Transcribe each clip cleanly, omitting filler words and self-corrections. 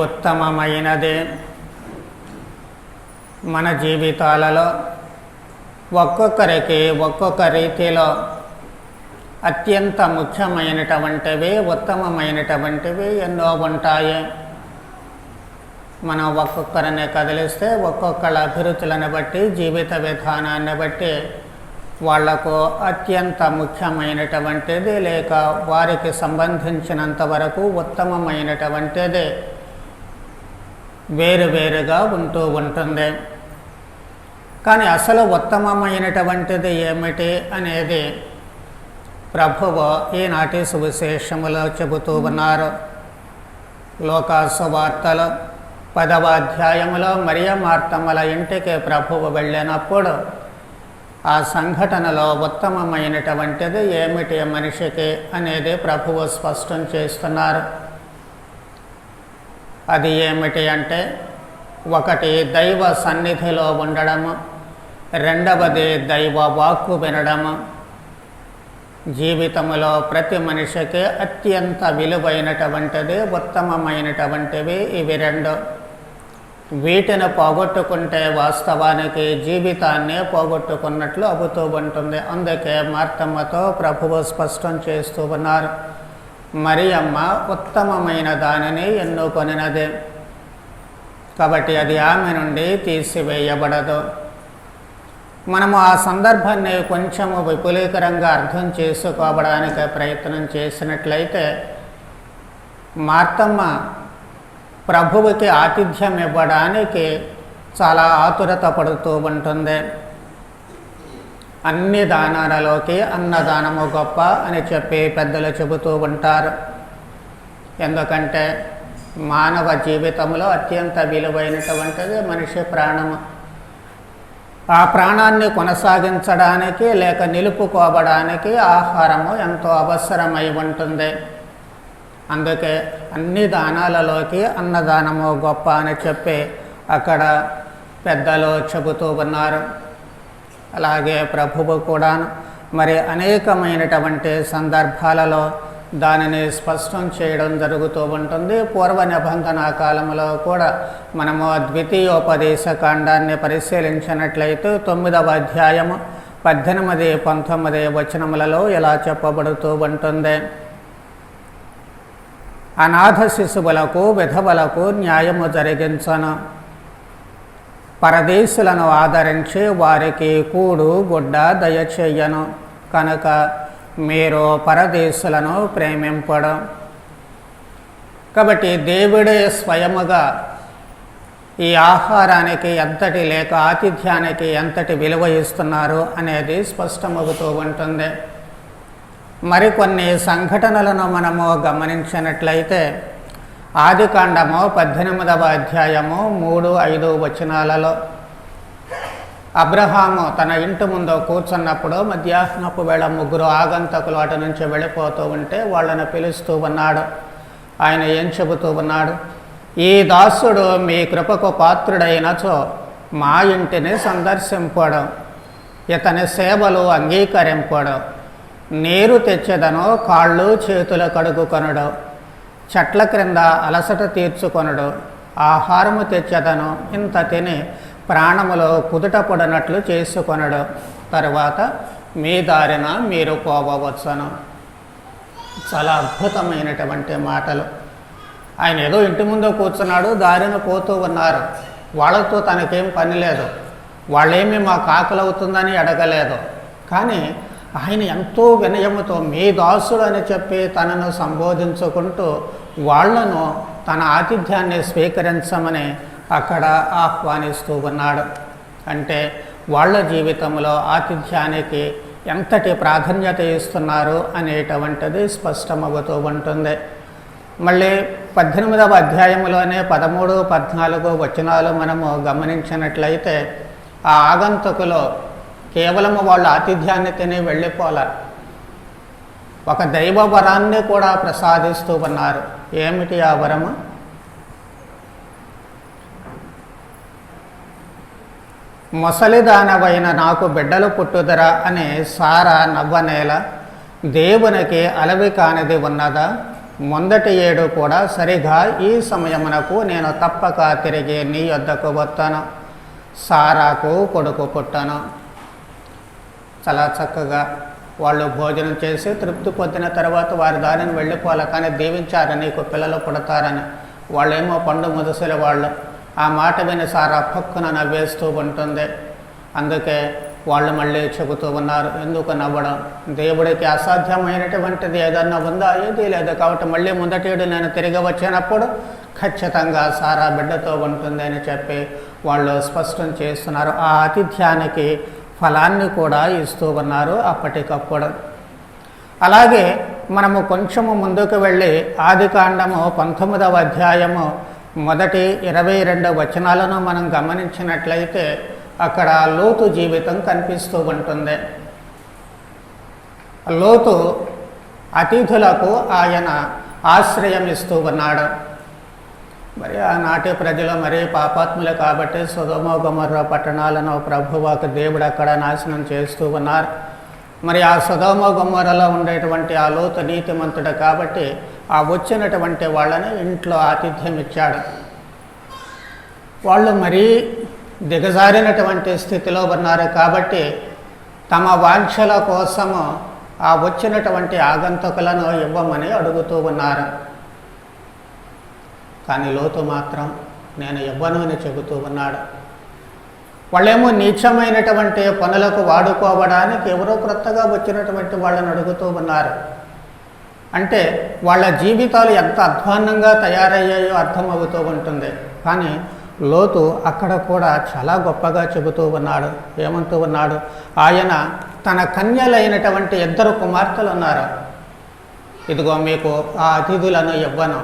ఉత్తమమైనదే. మన జీవితాలలో ఒక్కొక్కరికి ఒక్కొక్క రీతిలో అత్యంత ముఖ్యమైనటువంటివి, ఉత్తమమైనటువంటివి ఎన్నో ఉంటాయి. మనం ఒక్కొక్కరిని కదిలిస్తే ఒక్కొక్కళ్ళ అభిరుచులను బట్టి, జీవిత విధానాన్ని బట్టి వాళ్లకు అత్యంత ముఖ్యమైనటువంటిది లేక వారికి సంబంధించినంత వరకు ఉత్తమమైనటువంటిది వేరువేరుగా ఉంటూ ఉంటుంది. కానీ అసలు ఉత్తమమైనటువంటిది ఏమిటి అనేది ప్రభువు ఈనాటి సువిశేషములో చెబుతూ ఉన్నారు. లోకాసువార్తలో 10వ అధ్యాయములో మరియ మార్తమ్మల ఇంటికి ప్రభువు వెళ్ళినప్పుడు ఆ సంఘటనలో ఉత్తమమైనటువంటిది ఏమిటి మనిషికి అనేది ప్రభువు స్పష్టం చేస్తున్నారు. అది ఏమిటి అంటే, ఒకటి దైవ సన్నిధిలో ఉండడము, రెండవది దైవ వాక్కు వినడము. జీవితంలో ప్రతి మనిషికి అత్యంత విలువైనటువంటిది, ఉత్తమమైనటువంటివి ఇవి రెండు. వీటిని పోగొట్టుకుంటే వాస్తవానికి జీవితాన్నే పోగొట్టుకున్నట్లు అవుతూ ఉంటుంది. అందుకే మార్తమ్మతో ప్రభువు స్పష్టం చేస్తూ ఉన్నారు, మరియమ్మ ఉత్తమమైన దానిని ఎన్నుకొనినదే, కాబట్టి అది ఆమె నుండి తీసివేయబడదు. మనము ఆ సందర్భాన్ని కొంచెము విపులీకరంగా అర్థం చేసుకోవడానికి ప్రయత్నం చేసినట్లయితే, మార్తమ్మ ప్రభువుకి ఆతిథ్యం ఇవ్వడానికి చాలా ఆతురత పడుతూ ఉంటుంది. అన్ని దానాలలోకి అన్నదానము గొప్ప అని చెప్పి పెద్దలు చెబుతూ ఉంటారు. ఎందుకంటే మానవ జీవితంలో అత్యంత విలువైనటువంటిది మనిషి ప్రాణము. ఆ ప్రాణాన్ని కొనసాగించడానికి లేక నిలుపుకోవడానికి ఆహారము ఎంతో అవసరమై ఉంటుంది. అందుకే అన్ని దానాలలోకి అన్నదానము గొప్ప అని చెప్పి అక్కడ పెద్దలు చెబుతూ ఉన్నారు. అలాగే ప్రభువు కూడా మరి అనేకమైనటువంటి సందర్భాలలో దానిని స్పష్టం చేయడం జరుగుతూ ఉంటుంది. పూర్వ నిబంధన కాలంలో కూడా మనము ద్వితీయోపదేశ కాండాన్ని పరిశీలించినట్లయితే 9వ అధ్యాయము 18, 19 వచనములలో ఇలా చెప్పబడుతూ ఉంటుంది, అనాథ శిశువులకు, విధవలకు న్యాయము జరిగించను, పరదేశులను ఆదరించి వారికి కూడు గుడ్డ దయచేయను, కనుక మీరు పరదేశులను ప్రేమింపడం. కాబట్టి దేవుడే స్వయముగా ఈ ఆహారానికి ఎంతటి లేక ఆతిథ్యానికి ఎంతటి విలువ ఇస్తున్నారు అనేది స్పష్టమవుతూ ఉంటుంది. మరికొన్ని సంఘటనలను మనము గమనించినట్లయితే, ఆదికాండము 18వ అధ్యాయము 3, 5 వచనాలలో అబ్రహాము తన ఇంటి ముందు కూర్చున్నప్పుడు మధ్యాహ్నపు వేళ 3 ఆగంతకులు అటు నుంచి వెళ్ళిపోతూ ఉంటే వాళ్ళని పిలుస్తూ ఉన్నాడు. ఆయన ఏం చెబుతూ ఉన్నాడు, ఈ దాసుడు మీ కృపకు పాత్రుడైనచో మా ఇంటిని సందర్శింపడం, ఇతని సేవలు అంగీకరింపడం, నీరు తెచ్చేదను, కాళ్ళు చేతులు కడుగుకొనడు, చెట్ల క్రింద అలసట తీర్చుకొనడు, ఆహారము తెచ్చేదను, ఇంత తిని ప్రాణములో కుదుట పడినట్లు చేసుకొనడు, తరువాత మీ దారిన మీరు పోవచ్చును. చాలా అద్భుతమైనటువంటి మాటలు. ఆయన ఏదో ఇంటి ముందు కూర్చున్నాడు, దారిన పోతూ ఉన్నారు. వాళ్ళతో తనకేం పని లేదు, వాళ్ళేమీ మాకు ఆకలి అవుతుందని అడగలేదు. కానీ ఆయన ఎంతో వినయముతో మీ దాసుడు అని చెప్పి తనను సంబోధించుకుంటూ వాళ్లను తన ఆతిథ్యాన్ని స్వీకరించమని అక్కడ ఆహ్వానిస్తూ ఉన్నాడు. అంటే వాళ్ళ జీవితంలో ఆతిథ్యానికి ఎంతటి ప్రాధాన్యత ఇస్తున్నారు అనేటువంటిది స్పష్టమవుతూ ఉంటుంది. మళ్ళీ 18వ అధ్యాయంలోనే 13, 14 వచనాలు మనము గమనించినట్లయితే, ఆ ఆగంతుకులో కేవలము వాళ్ళ ఆతిథ్యాన్ని తిని వెళ్ళిపోలే, ఒక దైవ వరాన్ని కూడా ప్రసాదిస్తూ ఉన్నారు. ఏమిటి ఆ వరము? ముసలిదానవైన నాకు బిడ్డలు పుట్టుదరా అనే సారా నవ్వనేల దేవునికి అలవి కానిది ఉన్నదా, మొదటి ఏడు కూడా సరిగా ఈ సమయమునకు నేను తప్పక తిరిగి నీ యొద్దకు వస్తాను. సారాకు కొడుకు పుట్టాను. చాలా చక్కగా వాళ్ళు భోజనం చేసి తృప్తి పొందిన తర్వాత వారి దారిని వెళ్ళిపోవాలి, కానీ దీవించారు నీకు పిల్లలు పుడతారని. వాళ్ళేమో పండు ముదసలి వాళ్ళు. ఆ మాట విని సారా పక్కున నవ్వేస్తూ ఉంటుంది. అందుకే వాళ్ళు మళ్ళీ చెబుతూ ఉన్నారు, ఎందుకు నవ్వడం, దేవుడికి అసాధ్యమైనటువంటిది ఏదన్నా ఉందా, ఏదీ లేదు. కాబట్టి మళ్ళీ మొదటిడు నేను తిరిగి వచ్చినప్పుడు ఖచ్చితంగా సారా బిడ్డతో ఉంటుంది అని చెప్పి వాళ్ళు స్పష్టం చేస్తున్నారు. ఆ ఆతిథ్యానికి ఫలాన్ని కూడా ఇస్తూ ఉన్నారు అప్పటికప్పుడు. అలాగే మనము కొంచెము ముందుకు వెళ్ళి ఆదికాండము 19వ అధ్యాయము మొదటి 22 వచనాలను మనం గమనించినట్లయితే అక్కడ లోతు జీవితం కనిపిస్తూ ఉంటుంది. లోతు అతిథులకు ఆయన ఆశ్రయం ఇస్తూ ఉన్నాడు. మరి ఆనాటి ప్రజలు మరీ పాపాత్ములే కాబట్టి సొదొమ గొమొర్రా పట్టణాలను ప్రభువుకు దేవుడు అక్కడ నాశనం చేస్తూ ఉన్నారు. మరి ఆ సొదొమ గొమొర్రాలో ఉండేటువంటి ఆ లోతు నీతిమంతుడు కాబట్టి ఆ వచ్చినటువంటి వాళ్ళని ఇంట్లో ఆతిథ్యం ఇచ్చాడు. వాళ్ళు మరీ దిగజారినటువంటి స్థితిలో ఉన్నారు కాబట్టి తమ వాంఛల కోసము ఆ వచ్చినటువంటి ఆగంతుకులను ఇవ్వమని అడుగుతూ ఉన్నారు. కానీ లోతు మాత్రం నేను ఇవ్వను అని చెబుతూ ఉన్నాడు. వాళ్ళేమో నీచమైనటువంటి పనులకు వాడుకోవడానికి ఎవరో క్రొత్తగా వచ్చినటువంటి వాళ్ళని అడుగుతూ ఉన్నారు. అంటే వాళ్ళ జీవితాలు ఎంత అధ్వాన్నంగా తయారయ్యాయో అర్థమవుతూ ఉంటుంది. కానీ లోతు అక్కడ కూడా చాలా గొప్పగా చెబుతూ ఉన్నాడు. ఏమంటూ ఉన్నాడు, ఆయన తన కన్యలైనటువంటి 2 కుమార్తెలు ఉన్నారు. ఇదిగో మీకు ఆ అతిథులను ఇవ్వను,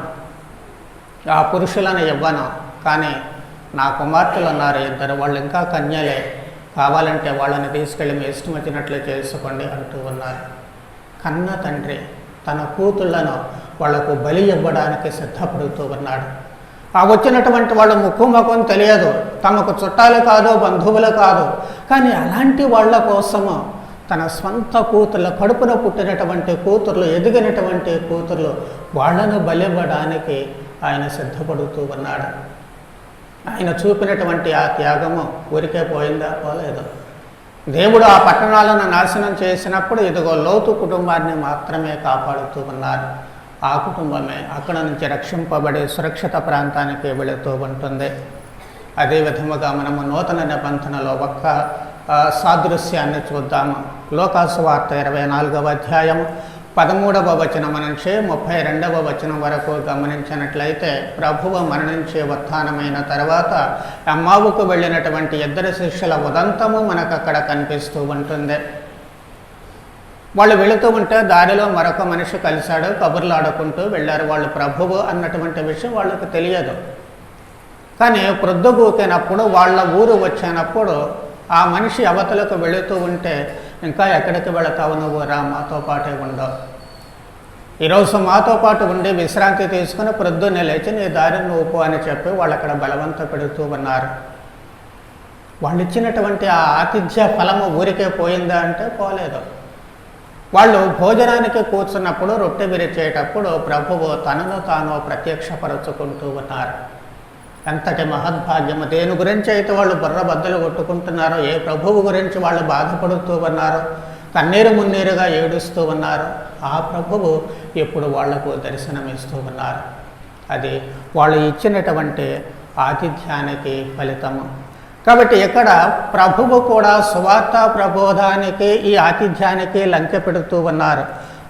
ఆ పురుషులను ఇవ్వను, కానీ నా కుమార్తెలు ఉన్నారు 2, వాళ్ళు ఇంకా కన్యలే, కావాలంటే వాళ్ళని తీసుకెళ్ళి మీ ఇష్టం వచ్చినట్లు చేసుకోండి అంటూ ఉన్నారు. కన్న తండ్రి తన కూతుళ్లను వాళ్లకు బలి ఇవ్వడానికి సిద్ధపడుతూ ఉన్నాడు. ఆ వచ్చినటువంటి వాళ్ళు ముఖం తెలియదు, తమకు చుట్టాలు కాదు, బంధువులు కాదు, కానీ అలాంటి వాళ్ళ కోసము తన స్వంత కూతుర్ల కడుపున పుట్టినటువంటి కూతుర్లు, ఎదిగినటువంటి కూతుర్లు, వాళ్లను బలివ్వడానికి ఆయన సిద్ధపడుతూ ఉన్నాడు. ఆయన చూపినటువంటి ఆ త్యాగము ఊరికే పోయిందా, పోలేదు. దేవుడు ఆ పట్టణాలను నాశనం చేసినప్పుడు ఇదిగో లోతు కుటుంబాన్ని మాత్రమే కాపాడుతూ ఉన్నారు. ఆ కుటుంబమే అక్కడ నుంచి రక్షింపబడి సురక్షిత ప్రాంతానికి వెళుతూ ఉంటుంది. అదే విధముగా మనము నూతన నిబంధనలో ఒక్క సాదృశ్యాన్ని చూద్దాము. లోకాసు వార్త 24వ అధ్యాయం 13వ వచనం నుంచి 32వ వచనం వరకు గమనించినట్లయితే ప్రభువు మరణించే ఉత్థానమైన తర్వాత ఎమ్మావుకు వెళ్ళినటువంటి 2 శిష్యుల ఉదంతము మనకు అక్కడ కనిపిస్తూ ఉంటుంది. వాళ్ళు వెళుతూ ఉంటే దారిలో మరొక మనిషి కలిశాడు, కబుర్లు ఆడుకుంటూ వెళ్ళారు. వాళ్ళు ప్రభువు అన్నటువంటి విషయం వాళ్ళకి తెలియదు. కానీ ప్రొద్దుగూకినప్పుడు వాళ్ళ ఊరు వచ్చినప్పుడు ఆ మనిషి అవతలకు వెళుతూ ఉంటే, ఇంకా ఎక్కడికి వెళతావు నువ్వు, రా మాతో పాటే ఉండవు, ఈరోజు మాతో పాటు ఉండి విశ్రాంతి తీసుకుని ప్రొద్దున్నే లేచి నీ దారిని నువ్వు పో అని చెప్పి వాళ్ళు అక్కడ బలవంత పెడుతూ ఉన్నారు. వాళ్ళు ఇచ్చినటువంటి ఆ ఆతిథ్య ఫలము ఊరికే పోయిందా అంటే పోలేదు. వాళ్ళు భోజనానికి కూర్చున్నప్పుడు రొట్టె విరిచేటప్పుడు ప్రభువు తనను తాను ప్రత్యక్షపరుచుకుంటూ ఉన్నారు. ఎంతటి మహద్భాగ్యము! దేని గురించి అయితే వాళ్ళు బుర్రబద్దలు కొట్టుకుంటున్నారో, ఏ ప్రభువు గురించి వాళ్ళు బాధపడుతూ ఉన్నారో, కన్నీరు మున్నీరుగా ఏడుస్తూ ఉన్నారు, ఆ ప్రభువు ఇప్పుడు వాళ్లకు దర్శనమిస్తూ ఉన్నారు. అది వాళ్ళు ఇచ్చినటువంటి ఆతిథ్యానికి ఫలితము. కాబట్టి ఇక్కడ ప్రభువు కూడా సువార్త ప్రబోధానికి ఈ ఆతిథ్యానికి లంకె పెడుతూ ఉన్నారు.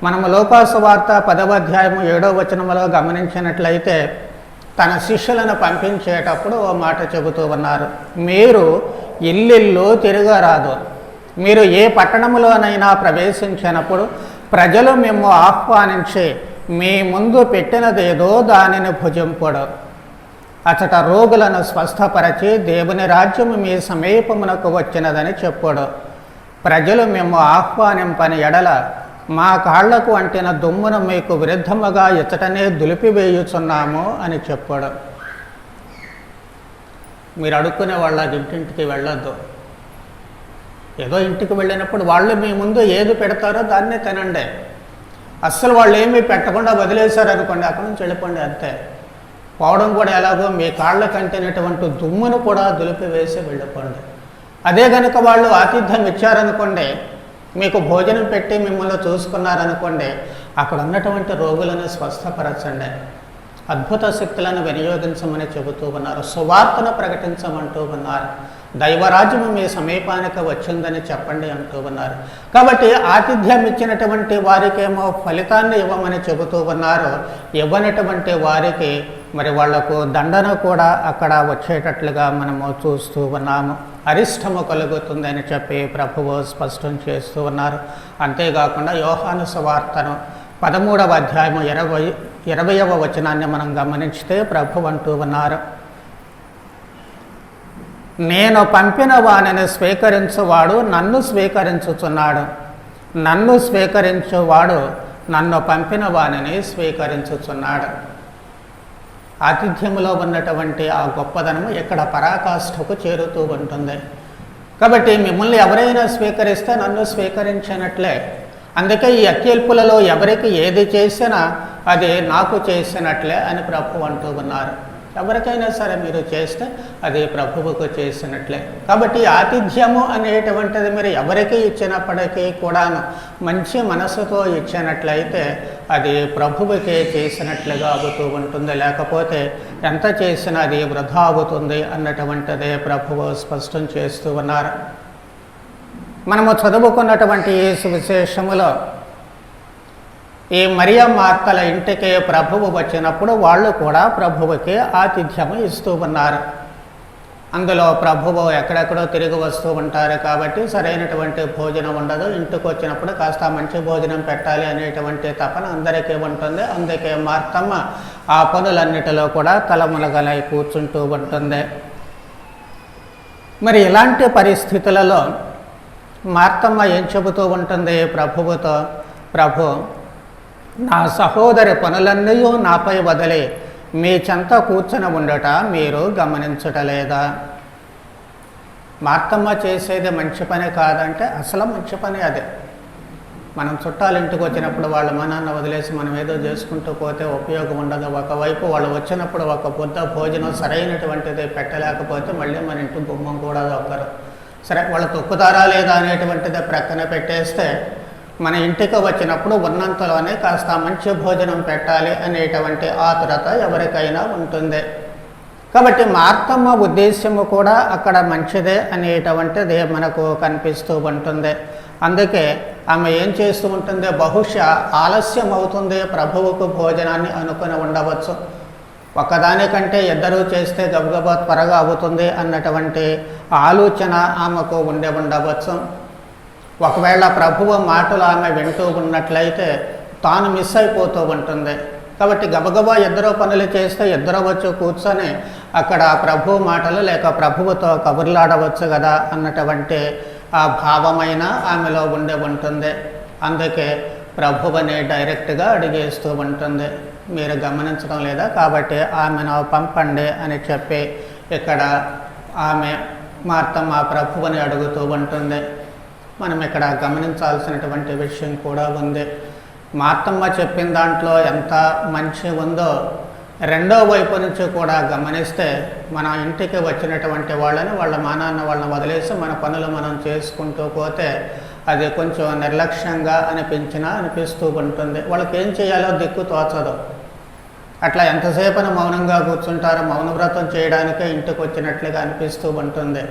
మనము లోకాసు వార్త 10వ అధ్యాయము 7వ వచనములో గమనించినట్లయితే తన శిష్యులను పంపించేటప్పుడు ఓ మాట చెబుతూ ఉన్నారు, మీరు ఇల్లిల్లు తిరగరాదు, మీరు ఏ పట్టణములోనైనా ప్రవేశించినప్పుడు ప్రజలు మేము ఆహ్వానించి మీ ముందు పెట్టినదేదో దానిని భుజింపడు, అచట రోగులను స్వస్థపరచి దేవుని రాజ్యము మీ సమీపమునకు వచ్చినదని చెప్పుడు. ప్రజలు మేము ఆహ్వానింపని ఎడల మా కాళ్లకు అంటిన దుమ్మును మీకు విరుద్ధముగా ఇచ్చటనే దులిపివేయుచున్నాము అని చెప్పాడు. మీరు అడుక్కునే వాళ్ళ ఇంటింటికి వెళ్ళొద్దు. ఏదో ఇంటికి వెళ్ళినప్పుడు వాళ్ళు మీ ముందు ఏది పెడతారో దాన్నే తినండి. అస్సలు వాళ్ళు ఏమీ పెట్టకుండా వదిలేశారనుకోండి, అక్కడి నుంచి వెళ్ళిపోండి అంతే. పోవడం కూడా ఎలాగో మీ కాళ్ళ కంటినటువంటి దుమ్మును కూడా దులిపివేసి వెళ్ళిపోండి. అదే కనుక వాళ్ళు ఆతిథ్యం ఇచ్చారనుకోండి, మీకు భోజనం పెట్టి మిమ్మల్ని చూసుకున్నారనుకోండి, అక్కడ ఉన్నటువంటి రోగులను స్వస్థపరచండి, అద్భుత శక్తులను వినియోగించమని చెబుతూ ఉన్నారు, సువార్తను ప్రకటించమంటూ ఉన్నారు, దైవరాజ్యము మీ సమీపానికి వచ్చిందని చెప్పండి అంటూ ఉన్నారు. కాబట్టి ఆతిథ్యం ఇచ్చినటువంటి వారికేమో ఫలితాన్ని ఇవ్వమని చెబుతూ ఉన్నారు, ఇవ్వనటువంటి వారికి మరి వాళ్లకు దండన కూడా అక్కడ వచ్చేటట్లుగా మనము చూస్తూ ఉన్నాము, అరిష్టము కలుగుతుందని చెప్పి ప్రభువు స్పష్టం చేస్తూ ఉన్నారు. అంతేకాకుండా యోహాను సువార్తను 13వ అధ్యాయము 20వ వచనాన్ని మనం గమనించితే ప్రభు అంటూ ఉన్నారు, నేను పంపిన వానిని స్వీకరించువాడు నన్ను స్వీకరించుచున్నాడు, నన్ను స్వీకరించువాడు నన్ను పంపిన వానిని స్వీకరించుచున్నాడు. ఆతిథ్యంలో ఉన్నటువంటి ఆ గొప్పదనము ఇక్కడ పరాకాష్ఠకు చేరుతూ ఉంటుంది. కాబట్టి మిమ్మల్ని ఎవరైనా స్వీకరిస్తే నన్ను స్వీకరించినట్లే. అందుకే ఈ అత్యల్పులలో ఎవరికి ఏది చేసినా అది నాకు చేసినట్లే అని ప్రభు అంటూ ఉన్నారు. ఎవరికైనా సరే మీరు చేస్తే అది ప్రభువుకు చేసినట్లే. కాబట్టి ఆతిథ్యము అనేటువంటిది మీరు ఎవరికి ఇచ్చినప్పటికీ కూడాను మంచి మనసుతో ఇచ్చినట్లయితే అది ప్రభువుకే చేసినట్లుగా అవుతూ ఉంటుంది, లేకపోతే ఎంత చేసినా అది వృధా అవుతుంది అన్నటువంటిదే ప్రభువు స్పష్టం చేస్తూ ఉన్నారు. మనము చదువుకున్నటువంటి ఈ సువిశేషములో ఈ మరియ మార్తల ఇంటికి ప్రభువు వచ్చినప్పుడు వాళ్ళు కూడా ప్రభువుకి ఆతిథ్యము ఇస్తూ ఉన్నారు. అందులో ప్రభువు ఎక్కడెక్కడో తిరిగి వస్తూ ఉంటారు కాబట్టి సరైనటువంటి భోజనం ఉండదు. ఇంటికి వచ్చినప్పుడు కాస్త మంచి భోజనం పెట్టాలి అనేటువంటి తపన అందరికీ ఉంటుంది. అందుకే మార్తమ్మ ఆ పనులన్నిటిలో కూడా తలములగలై కూర్చుంటూ ఉంటుంది. మరి ఇలాంటి పరిస్థితులలో మార్తమ్మ ఏం చెబుతూ ఉంటుంది ప్రభువుతో, ప్రభు నా సహోదరి పనులన్నీ నాపై వదిలి మీ చెంత కూర్చొని ఉండట మీరు గమనించటలేదా? మార్తమ్మ చేసేది మంచి పని కాదంటే అసలు మంచి పని అదే. మనం చుట్టాలు ఇంటికి వచ్చినప్పుడు వాళ్ళ మనాన్న వదిలేసి మనం ఏదో చేసుకుంటూ పోతే ఉపయోగం ఉండదు. ఒకవైపు వాళ్ళు వచ్చినప్పుడు ఒక పొద్ద భోజనం సరైనటువంటిది పెట్టలేకపోతే మళ్ళీ మన ఇంటి గుమ్మం కూడా దొక్కరు. సరే వాళ్ళు తొక్కుతారా లేదా అనేటువంటిది ప్రక్కన పెట్టేస్తే మన ఇంటికి వచ్చినప్పుడు ఉన్నంతలోనే కాస్త మంచి భోజనం పెట్టాలి అనేటువంటి ఆతురత ఎవరికైనా ఉంటుంది. కాబట్టి మార్తమ్మ ఉద్దేశ్యము కూడా అక్కడ మంచిదే అనేటువంటిది మనకు కనిపిస్తూ ఉంటుంది. అందుకే ఆమె ఏం చేస్తూ ఉంటుంది, బహుశా ఆలస్యం అవుతుంది ప్రభువుకు భోజనాన్ని అనుకుని ఉండవచ్చు, ఒకదానికంటే ఇద్దరూ చేస్తే గబగబా త్వరగా అవుతుంది అన్నటువంటి ఆలోచన ఆమెకు ఉండే ఉండవచ్చు. ఒకవేళ ప్రభువు మాటలు ఆమె వింటూ ఉన్నట్లయితే తాను మిస్ అయిపోతూ ఉంటుంది. కాబట్టి గబగబా ఇద్దరు పనులు చేస్తే ఇద్దరు వచ్చి కూర్చొని అక్కడ ప్రభు మాటలు లేక ప్రభువుతో కబుర్లాడవచ్చు కదా అన్నటువంటి ఆ భావమైన ఆమెలో ఉండే ఉంటుంది. అందుకే ప్రభువుని డైరెక్ట్గా అడిగేస్తూ ఉంటుంది, మీరు గమనించడం లేదా, కాబట్టి ఆమెను పంపండి అని చెప్పి ఇక్కడ ఆమె మార్తమ్మ ప్రభువుని అడుగుతూ ఉంటుంది. మనం ఇక్కడ గమనించాల్సినటువంటి విషయం కూడా ఉంది. మార్తమ్మ చెప్పిన దాంట్లో ఎంత మంచి ఉందో రెండో వైపు నుంచి కూడా గమనిస్తే మన ఇంటికి వచ్చినటువంటి వాళ్ళని వాళ్ళ మానాన్న వాళ్ళని వదిలేసి మన పనులు మనం చేసుకుంటూ పోతే అది కొంచెం నిర్లక్ష్యంగా అనిపిస్తూ ఉంటుంది. వాళ్ళకి ఏం చేయాలో దిక్కు తోచదు. అట్లా ఎంతసేపని మౌనంగా కూర్చుంటారో, మౌనవ్రతం చేయడానికే ఇంటికి వచ్చినట్లుగా అనిపిస్తూ ఉంటుంది.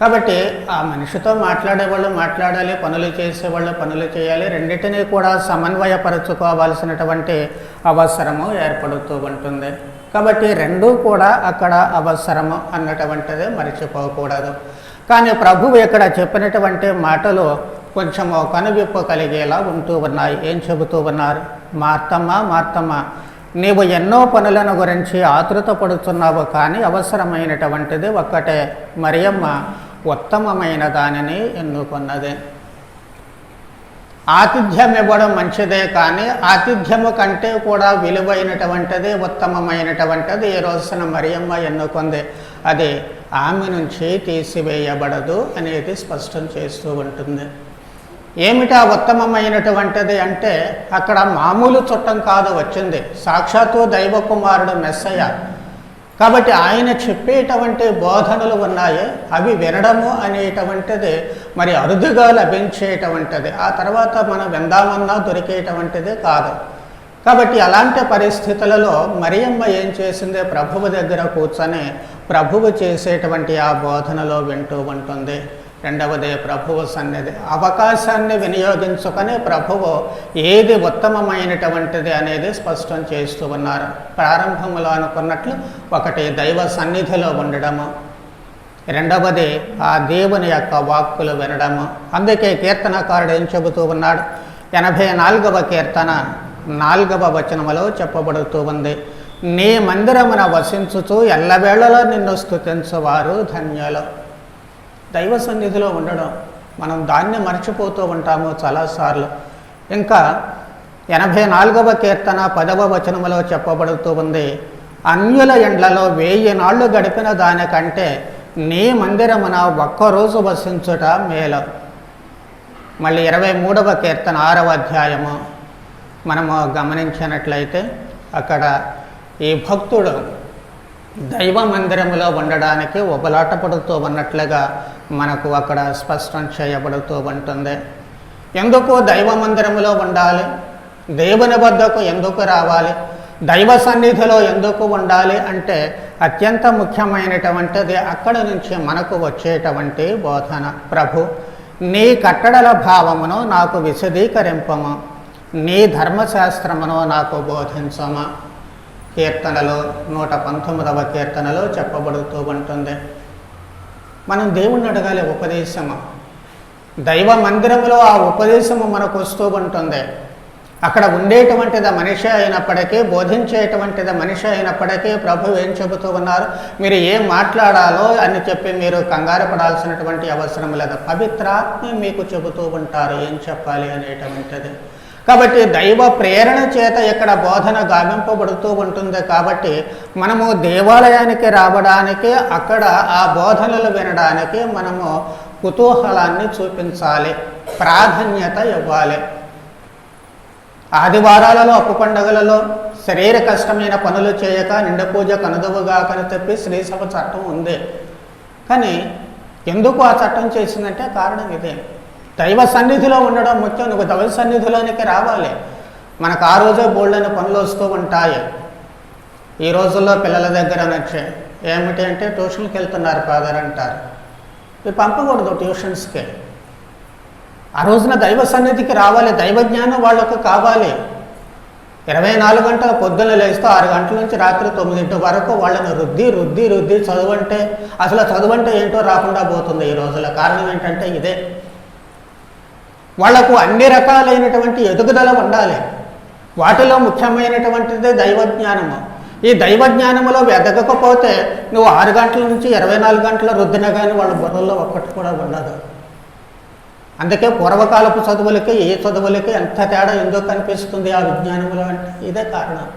కాబట్టి ఆ మనిషితో మాట్లాడేవాళ్ళు మాట్లాడాలి, పనులు చేసేవాళ్ళు పనులు చేయాలి, రెండింటినీ కూడా సమన్వయపరచుకోవాల్సినటువంటి అవసరము ఏర్పడుతూ ఉంటుంది. కాబట్టి రెండూ కూడా అక్కడ అవసరము అన్నటువంటిదే మర్చిపోకూడదు. కానీ ప్రభువు ఇక్కడ చెప్పినటువంటి మాటలు కొంచెము కనువిప్పు కలిగేలా ఉంటూ ఉన్నాయి. ఏం చెబుతూ ఉన్నారు, మార్తమ్మ మార్తమ్మ నీవు ఎన్నో పనులను గురించి ఆతృత పడుతున్నావు, కానీ అవసరమైనటువంటిది ఒక్కటే, మరియమ్మ ఉత్తమమైన దానిని ఎన్నుకున్నది. ఆతిథ్యం ఇవ్వడం మంచిదే, కానీ ఆతిథ్యము కంటే కూడా విలువైనటువంటిది ఉత్తమమైనటువంటిది ఈ రోజున మరియమ్మ ఎన్నుకుంది. అది ఆమె నుంచి తీసివేయబడదు అనేది స్పష్టం చేస్తూ ఉంటుంది. ఏమిటా ఉత్తమమైనటువంటిది అంటే అక్కడ మామూలు చుట్టం కాదు వచ్చింది, సాక్షాత్తు దైవ కుమారుడు మెస్సయ్య. కాబట్టి ఆయన చెప్పేటువంటి బోధనలు ఉన్నాయి, అవి వినడము అనేటువంటిది మరి అరుదుగా లభించేటువంటిది. ఆ తర్వాత మనం విందామన్నా దొరికేటువంటిది కాదు. కాబట్టి అలాంటి పరిస్థితులలో మరియమ్మ ఏం చేసింది, ప్రభువు దగ్గర కూర్చొని ప్రభువు చేసేటువంటి ఆ బోధనలో వింటూ ఉంటుంది. రెండవది ప్రభువు సన్నిధి, అవకాశాన్ని వినియోగించుకొని ప్రభువు ఏది ఉత్తమమైనటువంటిది అనేది స్పష్టం చేస్తూ ఉన్నారు. ప్రారంభంలో అనుకున్నట్లు ఒకటి దైవ సన్నిధిలో ఉండడము, రెండవది ఆ దేవుని యొక్క వాక్కులు వినడము. అందుకే కీర్తనకారుడు ఏం చెబుతూ ఉన్నాడు, 84వ కీర్తన 4వ వచనములో చెప్పబడుతూ ఉంది, నీ మందిరమున వసించుచు ఎల్లవేళలో నిన్ను స్తుతించువారు ధన్యులు. దైవ సన్నిధిలో ఉండడం, మనం దాన్ని మర్చిపోతూ ఉంటాము చాలాసార్లు. ఇంకా 84వ కీర్తన 10వ వచనములో చెప్పబడుతూ ఉంది, అన్యుల ఎండ్లలో 1000 నాళ్ళు గడిపిన దానికంటే నీ మందిరమున ఒక్కరోజు వసించుట మేలు. మళ్ళీ 23వ కీర్తన 6వ అధ్యాయము మనము గమనించినట్లయితే అక్కడ ఈ భక్తుడు దైవ మందిరములో ఉండడానికి ఉబలాట పడుతూ ఉన్నట్లుగా మనకు అక్కడ స్పష్టం చేయబడుతూ ఉంటుంది. ఎందుకు దైవ మందిరములో ఉండాలి, దేవుని వద్దకు ఎందుకు రావాలి, దైవ సన్నిధిలో ఎందుకు ఉండాలి అంటే అత్యంత ముఖ్యమైనటువంటిది అక్కడ నుంచి మనకు వచ్చేటువంటి బోధన. ప్రభు, నీ కట్టడల భావమును నాకు విశదీకరింపము, నీ ధర్మశాస్త్రమును నాకు బోధించమా. కీర్తనలో 119వ కీర్తనలో చెప్పబడుతూ ఉంటుంది. మనం దేవుణ్ణి అడగాలి ఉపదేశము. దైవ మందిరంలో ఆ ఉపదేశము మనకు వస్తూ ఉంటుంది. అక్కడ ఉండేటువంటిది మనిషి అయినప్పటికీ, బోధించేటువంటిది మనిషి అయినప్పటికీ ప్రభు ఏం చెబుతూ ఉన్నారు, మీరు ఏం మాట్లాడాలో అని చెప్పి మీరు కంగారు పడాల్సినటువంటి అవసరం లేదు. పవిత్రాత్మ మీకు చెబుతూ ఉంటారు ఏం చెప్పాలి అనేటువంటిది. కాబట్టి దైవ ప్రేరణ చేత ఇక్కడ బోధన గావింపబడుతూ ఉంటుంది. కాబట్టి మనము దేవాలయానికి రావడానికి, అక్కడ ఆ బోధనలు వినడానికి మనము కుతూహలాన్ని చూపించాలి, ప్రాధాన్యత ఇవ్వాలి. ఆదివారాలలో, అప్పు పండుగలలో శరీర కష్టమైన పనులు చేయక నిండ పూజ కనుదవుగా కని చెప్పి శ్రీసభ చట్టం ఉంది. కానీ ఎందుకు ఆ చట్టం చేసిందంటే కారణం ఇదే, దైవ సన్నిధిలో ఉండడం ముఖ్యం. నువ్వు దైవ సన్నిధిలోనికి రావాలి. మనకు ఆ రోజే బోల్డైన పనులు వస్తూ ఉంటాయి. ఈ రోజుల్లో పిల్లల దగ్గర నచ్చే ఏమిటి అంటే ట్యూషన్కి వెళ్తున్నారు ఫాదర్ అంటారు. ఇవి పంపకూడదు ట్యూషన్స్కి. ఆ రోజున దైవ సన్నిధికి రావాలి, దైవ జ్ఞానం వాళ్ళకు కావాలి. 24 గంటల పొద్దున్న లేస్తూ 6 గంటల నుంచి రాత్రి 9 వరకు వాళ్ళని రుద్ది చదువంటే అసలు చదువంటే ఏంటో రాకుండా పోతుంది ఈ రోజుల. కారణం ఏంటంటే ఇదే, వాళ్లకు అన్ని రకాలైనటువంటి ఎదుగుదల ఉండాలి. వాటిలో ముఖ్యమైనటువంటిదే దైవజ్ఞానము. ఈ దైవజ్ఞానములో ఎదగకపోతే నువ్వు 6 గంటల నుంచి 24 గంటల రుద్దిన కానీ వాళ్ళ బుర్రల్లో ఒక్కటి కూడా ఉండదు. అందుకే పూర్వకాలపు చదువులకి ఏ చదువులకి ఎంత తేడా ఎందుకు కనిపిస్తుంది ఆ విజ్ఞానములో అంటే ఇదే కారణం.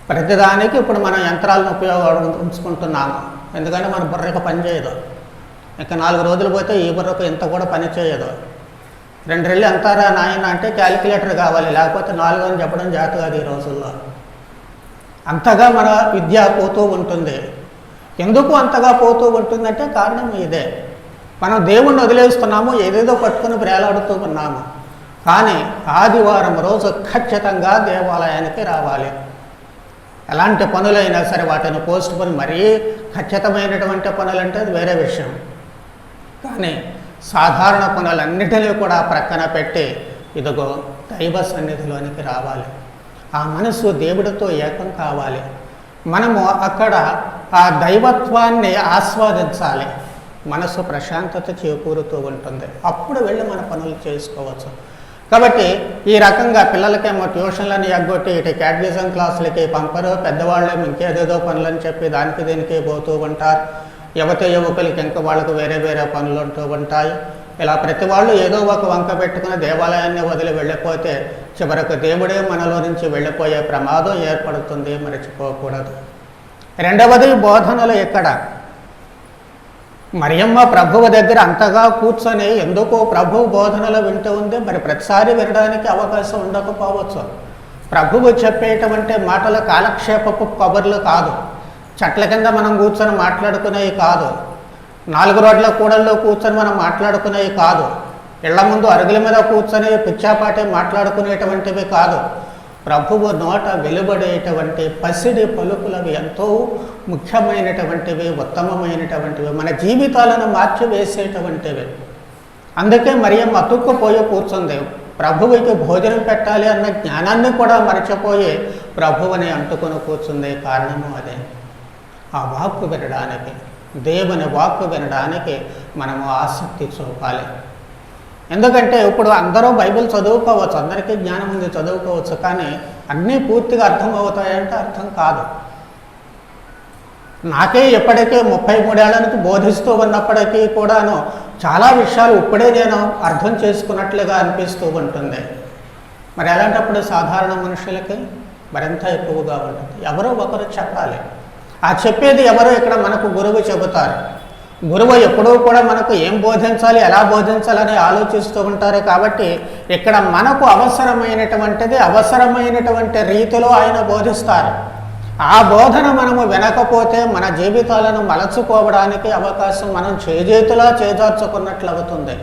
ప్రతిదానికి ఇప్పుడు మనం యంత్రాలను ఉపయోగించుకుంటున్నాము, ఎందుకంటే మన బుర్రకు పనిచేయదు. ఇక 4 రోజులు పోతే ఈ బుర్రకు ఇంత కూడా పని చేయదు. 2 రెళ్ళు అంతారా నాయన అంటే క్యాలిక్యులేటర్ కావాలి, లేకపోతే 4 అని చెప్పడం జాత కాదు ఈ రోజుల్లో. అంతగా మన విద్య పోతూ ఉంటుంది. ఎందుకు అంతగా పోతూ ఉంటుందంటే కారణం ఇదే, మనం దేవుణ్ణి వదిలేస్తున్నాము, ఏదేదో పట్టుకుని వేలాడుతూ ఉన్నాము. కానీ ఆదివారం రోజు ఖచ్చితంగా దేవాలయానికి రావాలి. ఎలాంటి పనులైనా సరే వాటిని పోస్ట్ పోని మరీ ఖచ్చితమైనటువంటి పనులంటే అది వేరే విషయం. కానీ సాధారణ పనులన్నిటినీ కూడా ప్రక్కన పెట్టి ఇదిగో దైవ సన్నిధిలోనికి రావాలి. ఆ మనసు దేవుడితో ఏకం కావాలి. మనము అక్కడ ఆ దైవత్వాన్ని ఆస్వాదించాలి. మనసు ప్రశాంతత చేకూరుతూ ఉంటుంది. అప్పుడు వెళ్ళి మన పనులు చేసుకోవచ్చు. కాబట్టి ఈ రకంగా పిల్లలకేమో ట్యూషన్లని ఎగ్గొట్టి ఇటు క్యాటగిజం క్లాసులకి పంపరు, పెద్దవాళ్ళేమో ఇంకేదేదో పనులని చెప్పి దానికి దీనికి పోతూ ఉంటారు. యువకులకి ఇంకా వాళ్ళకు వేరే వేరే పనులు ఉంటూ ఉంటాయి. ఇలా ప్రతి వాళ్ళు ఏదో ఒక వంక పెట్టుకుని దేవాలయాన్ని వదిలి వెళ్ళిపోతే చివరకు దేవుడే మనలో నుంచి వెళ్ళిపోయే ప్రమాదం ఏర్పడుతుంది, మర్చిపోకూడదు. రెండవది బోధనలు ఎక్కడ మరియమ్మ ప్రభువు దగ్గర అంతగా కూర్చొని ఎందుకో ప్రభువు బోధనలు వింటూ ఉంది. మరి ప్రతిసారి వినడానికి అవకాశం ఉండకపోవచ్చు. ప్రభువు చెప్పేటువంటి మాటల కాలక్షేపపు కబుర్లు కాదు, చెట్ల కింద మనం కూర్చొని మాట్లాడుకునేవి కాదు, 4 రోడ్ల కూడల్లో కూర్చొని మనం మాట్లాడుకునేవి కాదు, ఇళ్ల ముందు అరుగుల మీద కూర్చొని పిచ్చాపాటి మాట్లాడుకునేటువంటివి కాదు. ప్రభువు నోట వెలువడేటువంటి పసిడి పలుకులవి ఎంతో ముఖ్యమైనటువంటివి, ఉత్తమమైనటువంటివి, మన జీవితాలను మార్చివేసేటువంటివి. అందుకే మరియమ్మ అతుక్కుపోయి కూర్చుంది. ప్రభువుకి భోజనం పెట్టాలి అన్న జ్ఞానాన్ని కూడా మరచిపోయి ప్రభువుని అంటుకొని కూర్చుంది. కారణము అదే, ఆ వాక్కు వినడానికి, దేవుని వాక్కు వినడానికి మనము ఆసక్తి చూపాలి. ఎందుకంటే ఇప్పుడు అందరూ బైబిల్ చదువుకోవచ్చు, అందరికీ జ్ఞానం ఉంది, చదువుకోవచ్చు, కానీ అన్నీ పూర్తిగా అర్థం అవుతాయంటే అర్థం కాదు. నాకే ఎప్పటికీ 33 ఏళ్ల నుంచి బోధిస్తూ ఉన్నప్పటికీ కూడాను చాలా విషయాలు ఇప్పుడే నేను అర్థం చేసుకున్నట్లుగా అనిపిస్తూ ఉంటుంది. మరి అలాంటప్పుడు సాధారణ మనుషులకి మరింత ఎక్కువగా ఉంటుంది. ఎవరో ఒకరు చెప్పాలి. ఆ చెప్పేది ఎవరో ఇక్కడ మనకు గురువు చెబుతారు. గురువు ఎప్పుడూ కూడా మనకు ఏం బోధించాలి, ఎలా బోధించాలని ఆలోచిస్తూ ఉంటారు. కాబట్టి ఇక్కడ మనకు అవసరమైనటువంటి రీతిలో ఆయన బోధిస్తారు. ఆ బోధన మనము వినకపోతే మన జీవితాలను మలచుకోవడానికి అవకాశం మనం చేజేతులా చేజార్చుకున్నట్లు అవుతుంది.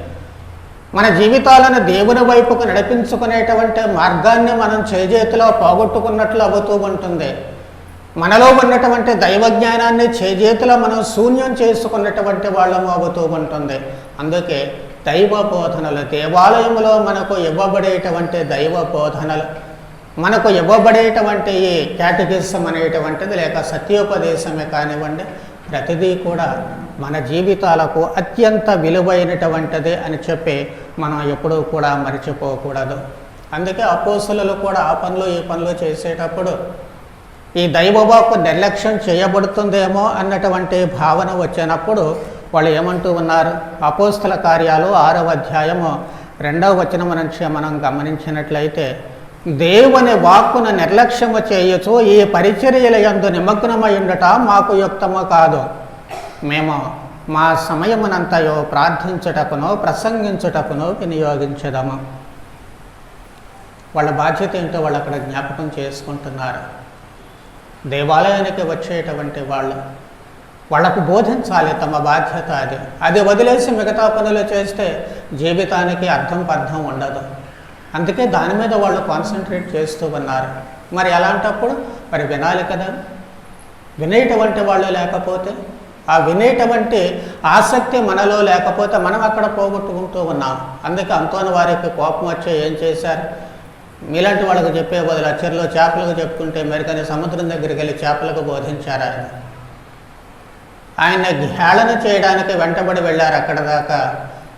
మన జీవితాలను దేవుని వైపుకు నడిపించుకునేటువంటి మార్గాన్ని మనం చేజేతులో పోగొట్టుకున్నట్లు అవుతూ ఉంటుంది. మనలో ఉన్నటువంటి దైవజ్ఞానాన్ని చేజేతులో మనం శూన్యం చేసుకున్నటువంటి వాళ్ళము అవుతూ ఉంటుంది. అందుకే దైవ బోధనలు, దేవాలయంలో మనకు ఇవ్వబడేటువంటి దైవ బోధనలు, మనకు ఇవ్వబడేటువంటి ఈ క్యాటకిజం అనేటువంటిది లేక సత్యోపదేశమే కానివ్వండి, ప్రతిదీ కూడా మన జీవితాలకు అత్యంత విలువైనటువంటిది అని చెప్పి మనం ఎప్పుడూ కూడా మర్చిపోకూడదు. అందుకే అపోస్తలులు కూడా ఆ పనులు ఈ పనులు చేసేటప్పుడు ఈ దైవవాక్కు నిర్లక్ష్యం చేయబడుతుందేమో అన్నటువంటి భావన వచ్చినప్పుడు వాళ్ళు ఏమంటూ ఉన్నారు? అపోస్తల కార్యాలు 6వ అధ్యాయము 2వ వచనం నుంచి మనం గమనించినట్లయితే, దేవుని వాక్కును నిర్లక్ష్యము చేయొచ్చు ఈ పరిచర్యల యందు నిమగ్నమై ఉండట మాకు యుక్తము కాదు. మేము మా సమయమునంతయో ప్రార్థించుటకును ప్రసంగించుటకును వినియోగించదము. వాళ్ళ బాధ్యత ఏంటో వాళ్ళు అక్కడ జ్ఞాపకం చేసుకుంటున్నారు. దేవాలయానికి వచ్చేటువంటి వాళ్ళకు బోధించాలి, తమ బాధ్యత అది వదిలేసి మిగతా పనులు చేస్తే జీవితానికి అర్థం ఉండదు. అందుకే దాని మీద వాళ్ళు కాన్సన్ట్రేట్ చేస్తూ ఉన్నారు. మరి అలాంటప్పుడు మరి వినాలి కదా. వినేటువంటి వాళ్ళు లేకపోతే, ఆ వినేటువంటి ఆసక్తి మనలో లేకపోతే మనం అక్కడ పోగొట్టుకుంటూ ఉన్నాం. అందుకే అంతోని వారికి కోపం వచ్చే ఏం చేశారు? మీలాంటి వాళ్ళకు చెప్పే బదులు అచ్చరిలో చేపలకు చెప్పుకుంటే మెరుగని సముద్రం దగ్గరికి వెళ్ళి చేపలకు బోధించారు. ఆయన హేళన చేయడానికి వెంటబడి వెళ్ళారు అక్కడ దాకా.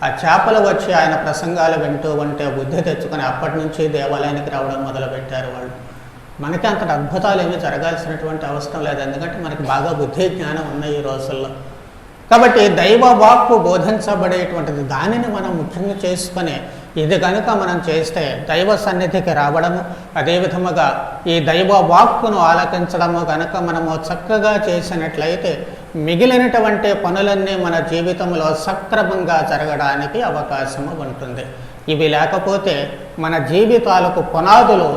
ఆ చేపలు వచ్చి ఆయన ప్రసంగాలు వింటూ ఉంటే బుద్ధి తెచ్చుకొని అప్పటి నుంచి దేవాలయానికి రావడం మొదలుపెట్టారు వాళ్ళు. మనకి అంతటి అద్భుతాలు ఏమీ జరగాల్సినటువంటి అవసరం లేదు, ఎందుకంటే మనకి బాగా బుద్ధి జ్ఞానం ఉన్నాయి ఈ రోజుల్లో. కాబట్టి దైవ వాక్కు బోధించబడేటువంటిది, దానిని మనం ముఖ్యంగా చేసుకొని ఇది కనుక మనం చేస్తే దైవ సన్నిధికి రావడము, అదేవిధముగా ఈ దైవ వాక్కును ఆలకించడము కనుక మనము చక్కగా చేసినట్లయితే మిగిలినటువంటి పనులన్నీ మన జీవితంలో సక్రమంగా జరగడానికి అవకాశము ఉంటుంది. ఇవి లేకపోతే మన జీవితాలకు పునాదులు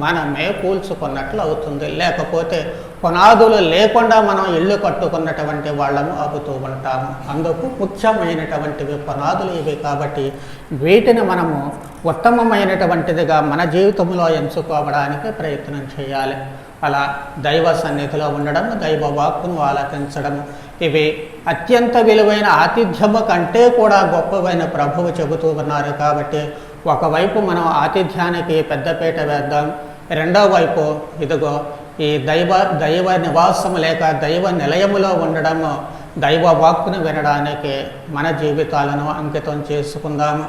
మనమే కూల్చుకున్నట్లు అవుతుంది. లేకపోతే పునాదులు లేకుండా మనం ఇల్లు కట్టుకున్నటువంటి వాళ్ళము అవుతూ ఉంటాము. అందుకు ముఖ్యమైనటువంటివి పునాదులు ఇవి. కాబట్టి వీటిని మనము ఉత్తమమైనటువంటిదిగా మన జీవితంలో ఎంచుకోవడానికి ప్రయత్నం చేయాలి. అలా దైవ సన్నిధిలో ఉండడం, దైవ వాక్కును ఆలకించడం, ఇవి అత్యంత విలువైన ఆతిథ్యము కంటే కూడా గొప్పవైన ప్రభువు చెబుతూ ఉన్నారు. కాబట్టి ఒకవైపు మనం ఆతిథ్యానికి పెద్దపీట వేద్దాం, రెండో వైపు ఇదిగో ఈ దైవ నివాసము లేక దైవ నిలయములో ఉండడము, దైవ వాక్కును వినడానికి మన జీవితాలను అంకితం చేసుకుందాము.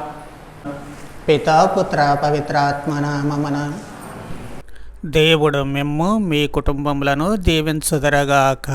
పితా పుత్ర పవిత్రాత్మనామమున. దేవుడు మిమ్ము మీ కుటుంబములను దీవించుదరగాక.